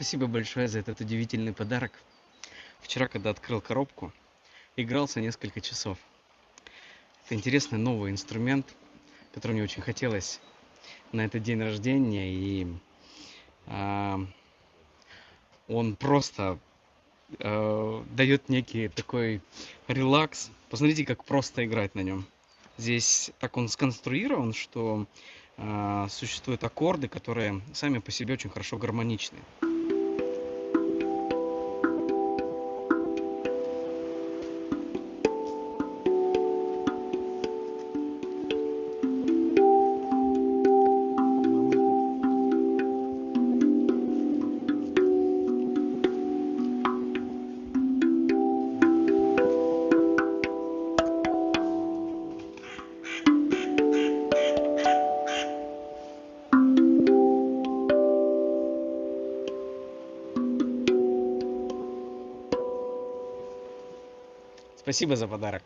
Спасибо большое за этот удивительный подарок. Вчера, когда открыл коробку, игрался несколько часов. Это интересный новый инструмент, который мне очень хотелось на этот день рождения. И а, он просто дает некий такой релакс. Посмотрите, как просто играть на нем. Здесь так он сконструирован, что существуют аккорды, которые сами по себе очень хорошо гармоничны. Спасибо за подарок.